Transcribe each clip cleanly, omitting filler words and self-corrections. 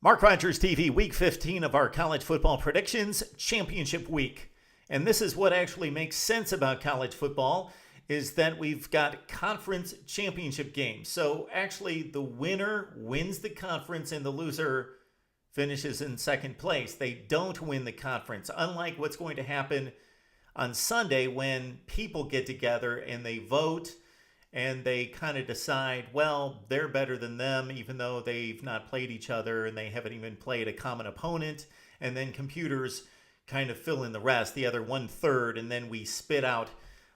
Mark Rogers TV, week 15 of our college football predictions, championship week. And this is what actually makes sense about college football, is that we've got conference championship games. So actually the winner wins the conference and the loser finishes in second place. They don't win the conference, unlike what's going to happen on Sunday when people get together and they vote and they kind of decide, well, they're better than them, even though they've not played each other and they haven't even played a common opponent. And then computers kind of fill in the rest, the other 1/3, and then we spit out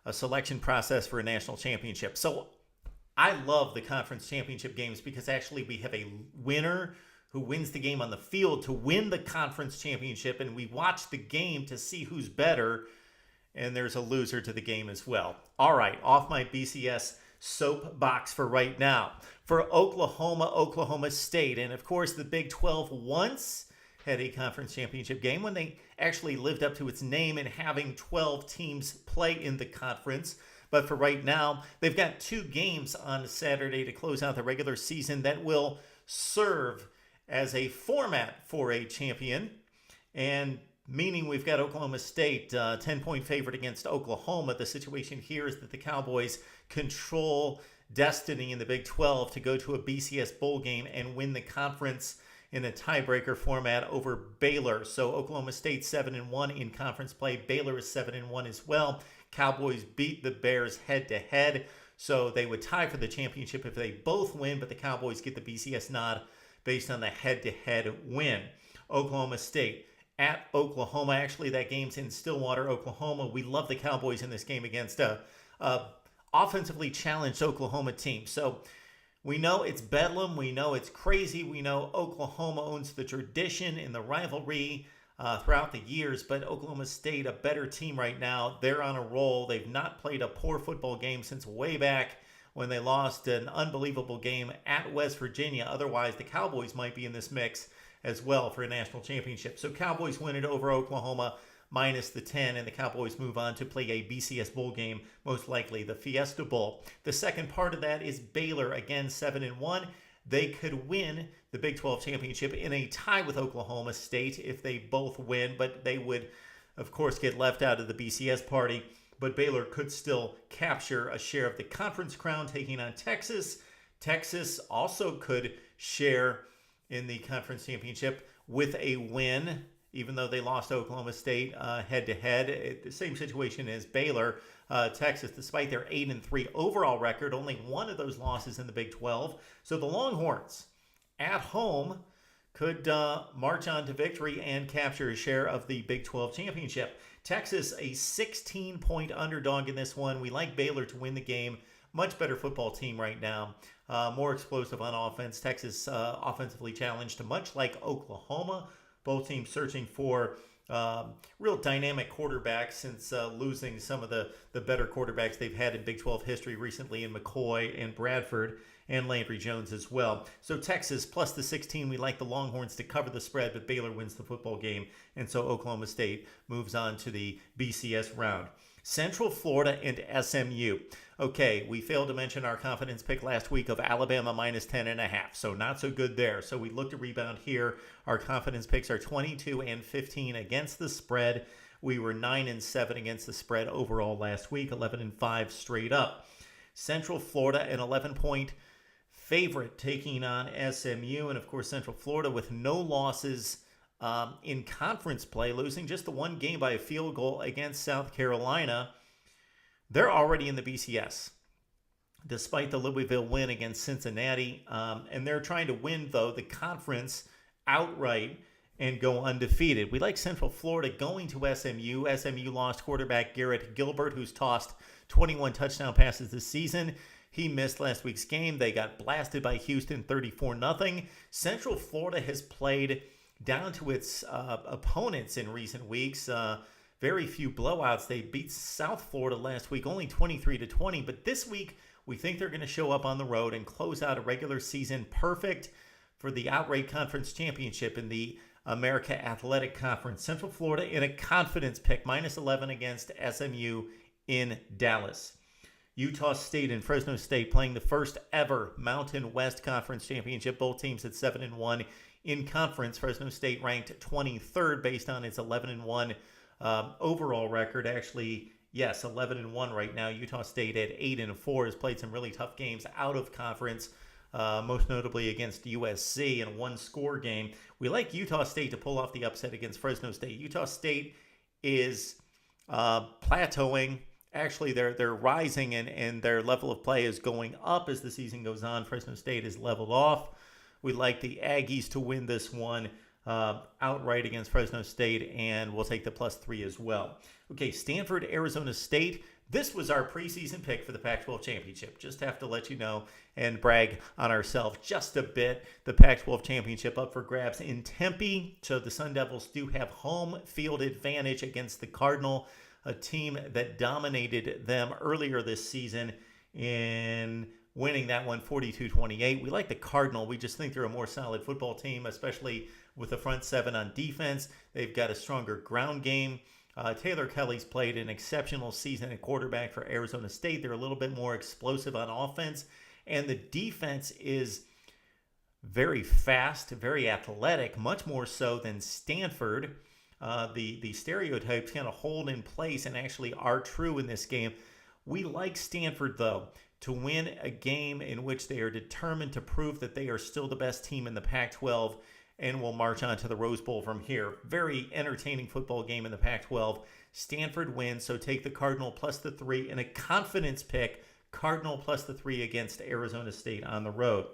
a selection process for a national championship. So I love the conference championship games because actually we have a winner who wins the game on the field to win the conference championship, and we watch the game to see who's better, and there's a loser to the game as well. All right, off my BCS soapbox for right now. For Oklahoma State, and of course the Big 12 once had a conference championship game when they actually lived up to its name in having 12 teams play in the conference. But for right now, they've got 2 games on Saturday to close out the regular season that will serve as a format for a champion. And meaning we've got Oklahoma State 10-point favorite against Oklahoma. The situation here is that the Cowboys control destiny in the Big 12 to go to a BCS bowl game and win the conference in a tiebreaker format over Baylor. So Oklahoma State 7-1 in conference play. Baylor is 7-1 as well. Cowboys beat the Bears head-to-head, so they would tie for the championship if they both win, but the Cowboys get the BCS nod based on the head-to-head win. Oklahoma State at Oklahoma. Actually, that game's in Stillwater, Oklahoma. We love the Cowboys in this game against a offensively challenged Oklahoma team. So we know it's bedlam. We know it's crazy. We know Oklahoma owns the tradition and the rivalry throughout the years, but Oklahoma State, a better team right now. They're on a roll. They've not played a poor football game since way back when they lost an unbelievable game at West Virginia. Otherwise, the Cowboys might be in this mix as well for a national championship. So Cowboys win it over Oklahoma minus the 10, and the Cowboys move on to play a BCS bowl game, most likely the Fiesta Bowl. The second part of that is Baylor, again 7-1. They could win the Big 12 championship in a tie with Oklahoma State if they both win, but they would, of course, get left out of the BCS party. But Baylor could still capture a share of the conference crown, taking on Texas. Texas also could share in the conference championship with a win, even though they lost Oklahoma State head-to-head. The same situation as Baylor. Texas, despite their 8-3 overall record, only one of those losses in the Big 12. So the Longhorns at home could march on to victory and capture a share of the Big 12 championship. Texas, a 16-point underdog in this one. We like Baylor to win the game. Much better football team right now. More explosive on offense. Texas offensively challenged, much like Oklahoma. Both teams searching for real dynamic quarterbacks since losing some of the better quarterbacks they've had in Big 12 history recently in McCoy and Bradford and Landry Jones as well. So Texas plus the 16, we like the Longhorns to cover the spread, but Baylor wins the football game, and so Oklahoma State moves on to the BCS round. Central Florida and SMU. Okay, we failed to mention our confidence pick last week of Alabama minus 10.5, so not so good there. So we look to rebound here. Our confidence picks are 22-15 against the spread. We were 9-7 against the spread overall last week, 11-5 straight up. Central Florida, an 11-point favorite, taking on SMU, and of course Central Florida with no losses in conference play, losing just the one game by a field goal against South Carolina. They're already in the BCS, despite the Louisville win against Cincinnati. And they're trying to win, though, the conference outright and go undefeated. We like Central Florida going to SMU. SMU lost quarterback Garrett Gilbert, who's tossed 21 touchdown passes this season. He missed last week's game. They got blasted by Houston 34-0. Central Florida has played down to its opponents in recent weeks. Very few blowouts. They beat South Florida last week, only 23-20. But this week, we think they're going to show up on the road and close out a regular season perfect for the outright conference championship in the America Athletic Conference. Central Florida in a confidence pick, minus 11 against SMU in Dallas. Utah State and Fresno State playing the first ever Mountain West Conference Championship. Both teams at 7-1 in conference. Fresno State ranked 23rd based on its 11-1 overall record. Actually, yes, 11-1 right now. Utah State at 8-4 has played some really tough games out of conference. Most notably against USC in a one-score game. We like Utah State to pull off the upset against Fresno State. Utah State is plateauing. Actually, they're rising, and their level of play is going up as the season goes on. Fresno State is leveled off. We like the Aggies to win this one outright against Fresno State, and we'll take the +3 as well. Okay, Stanford-Arizona State. This was our preseason pick for the Pac-12 Championship. Just have to let you know and brag on ourselves just a bit. The Pac-12 Championship up for grabs in Tempe. So the Sun Devils do have home field advantage against the Cardinal, a team that dominated them earlier this season in winning that one 42-28. We like the Cardinal. We just think they're a more solid football team, especially with the front seven on defense. They've got a stronger ground game. Taylor Kelly's played an exceptional season at quarterback for Arizona State. They're a little bit more explosive on offense, and the defense is very fast, very athletic, much more so than Stanford. The stereotypes kind of hold in place and actually are true in this game. We like Stanford, though, to win a game in which they are determined to prove that they are still the best team in the Pac-12 and will march on to the Rose Bowl from here. Very entertaining football game in the Pac-12. Stanford wins, so take the Cardinal +3 in a confidence pick. Cardinal +3 against Arizona State on the road.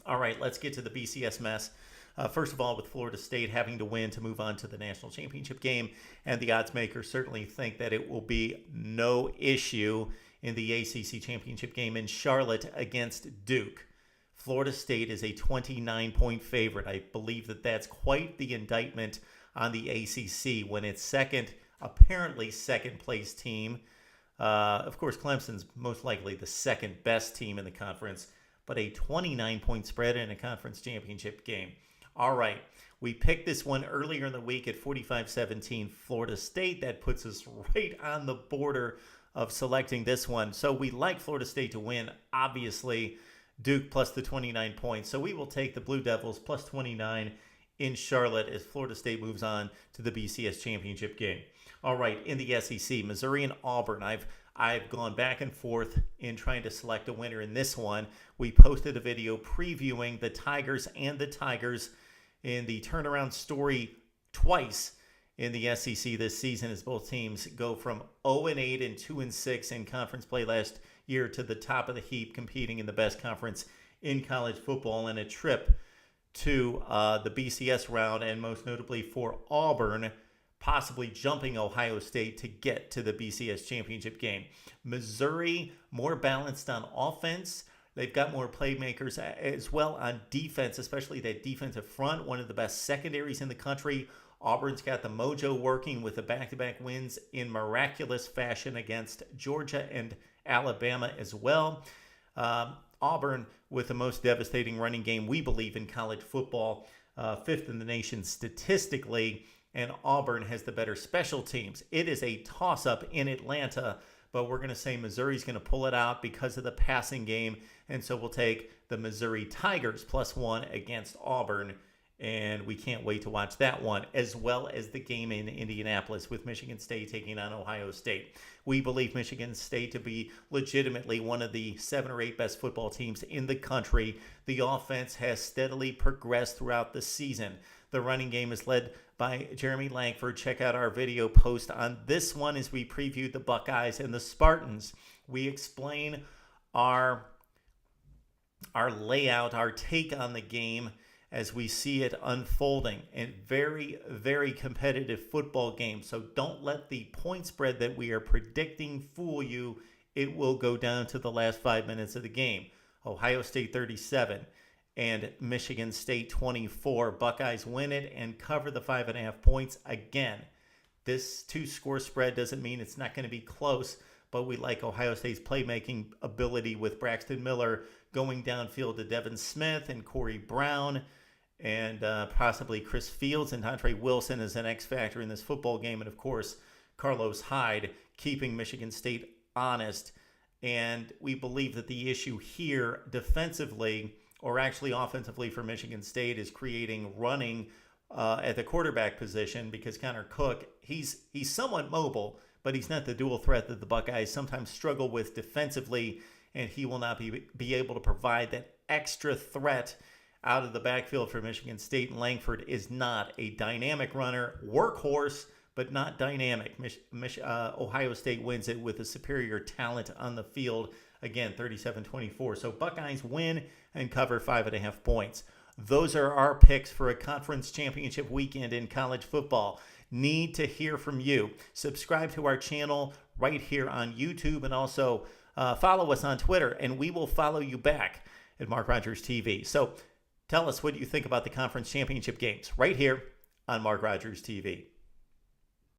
All right, let's get to the BCS mess. First of all, with Florida State having to win to move on to the national championship game, and the odds makers certainly think that it will be no issue in the ACC championship game in Charlotte against Duke. Florida State is a 29-point favorite. I believe that that's quite the indictment on the ACC when its apparently second-place team. Of course, Clemson's most likely the second best team in the conference, but a 29-point spread in a conference championship game. All right, we picked this one earlier in the week at 45-17 Florida State. That puts us right on the border of selecting this one. So we like Florida State to win, obviously. Duke plus the 29 points. So we will take the Blue Devils plus 29 in Charlotte as Florida State moves on to the BCS championship game. All right, in the SEC, Missouri and Auburn. I've gone back and forth in trying to select a winner in this one. We posted a video previewing the Tigers and the Tigers in the turnaround story twice in the SEC this season as both teams go from 0-8 and 2-6 in conference play last year to the top of the heap, competing in the best conference in college football, and a trip to the BCS round, and most notably for Auburn, possibly jumping Ohio State to get to the BCS championship game. Missouri, more balanced on offense. They've got more playmakers as well on defense, especially that defensive front, one of the best secondaries in the country. Auburn's got the mojo working with the back-to-back wins in miraculous fashion against Georgia and Alabama as well. Auburn with the most devastating running game, we believe, in college football, 5th in the nation statistically, and Auburn has the better special teams. It is a toss-up in Atlanta, but we're going to say Missouri's going to pull it out because of the passing game, and so we'll take the Missouri Tigers +1 against Auburn. And we can't wait to watch that one, as well as the game in Indianapolis with Michigan State taking on Ohio State. We believe Michigan State to be legitimately one of the 7 or 8 best football teams in the country. The offense has steadily progressed throughout the season. The running game is led by Jeremy Langford. Check out our video post on this one as we preview the Buckeyes and the Spartans. We explain our layout, our take on the game as we see it unfolding. And very, very competitive football game. So don't let the point spread that we are predicting fool you. It will go down to the last 5 minutes of the game. Ohio State 37 and Michigan State 24. Buckeyes win it and cover the 5.5 points again. This 2-score spread doesn't mean it's not going to be close, but we like Ohio State's playmaking ability with Braxton Miller going downfield to Devin Smith and Corey Brown, and possibly Chris Fields and Andre Wilson as an X factor in this football game. And, of course, Carlos Hyde keeping Michigan State honest And we believe that the issue here defensively, or actually offensively for Michigan State, is creating running at the quarterback position, because Connor Cook, he's somewhat mobile, but he's not the dual threat that the Buckeyes sometimes struggle with defensively, and he will not be able to provide that extra threat out of the backfield for Michigan State. And Langford is not a dynamic runner, workhorse, but not dynamic. Ohio State wins it with a superior talent on the field. Again, 37-24. So Buckeyes win and cover 5.5 points. Those are our picks for a conference championship weekend in college football. Need to hear from you. Subscribe to our channel right here on YouTube, and also follow us on Twitter, and we will follow you back at MarkRogersTV. So tell us what you think about the conference championship games right here on MarkRogersTV.